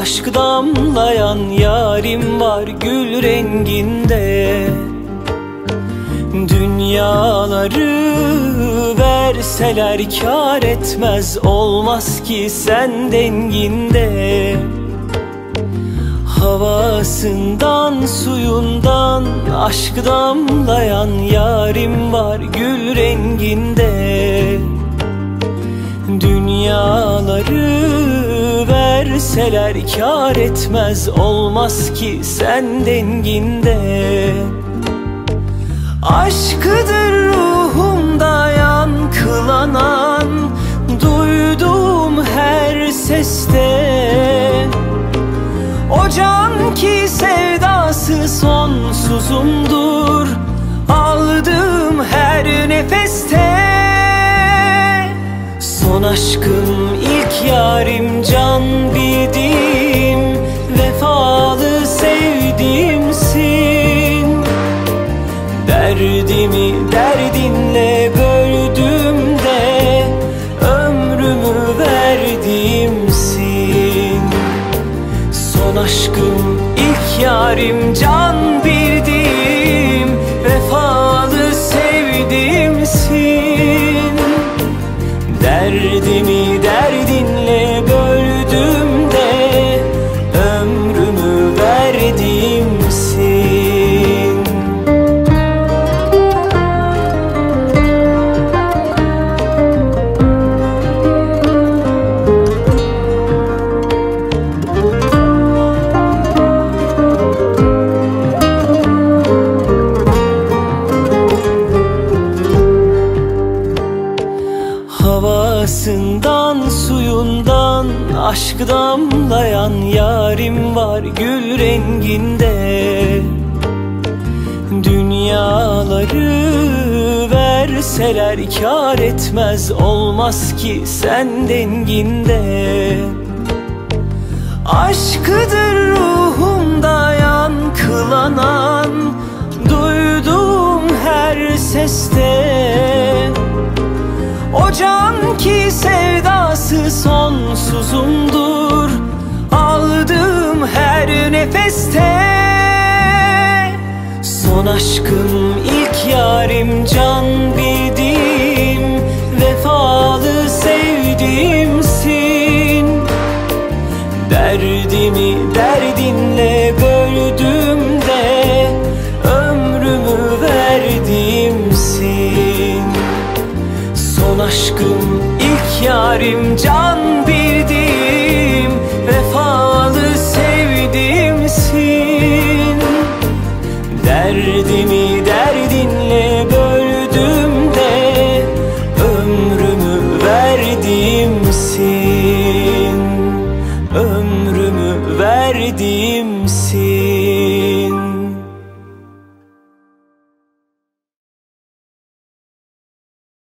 aşk damlayan yarim var gül renginde. Dünyaları verseler kâr etmez, olmaz ki sen denginde. Havasından suyundan aşk damlayan yarim var gül renginde. Dünyaları verseler kâr etmez, olmaz ki sen denginde. Aşkıdır ruhumda yankılanan, duyduğum her seste. O can ki sevdası sonsuzumdur, aldığım her nefeste. Son aşkım, ilk yarim, can bildiğim, vefalı sevdiğimsin. Derdimi derdinle böldüğümde ömrümü verdiğimsin. Son aşkım, ilk yarim, can bildiğim, vefalı sevdiğimsin. Derdimi derdinle böldüğümde ömrümü verdiğimsin. Havasından suyundan aşk damlayan yarim var gül renginde. Dünyaları verseler kâr etmez, olmaz ki sen denginde. Aşkıdır ruhumda yankılanan, duyduğum her seste. O can ki sevdası sonsuzumdur, aldığım her nefeste. Son aşkım, ilk yarim, can bildiğim, vefalı sevdiğimsin. Derdimi derdinle böldüğümde ömrümü verdiğimsin. Son aşkım, ilk yarim, can bildiğim, vefalı sevdiğimsin. Derdimi derdinle böldüğümde ömrümü verdiğimsin.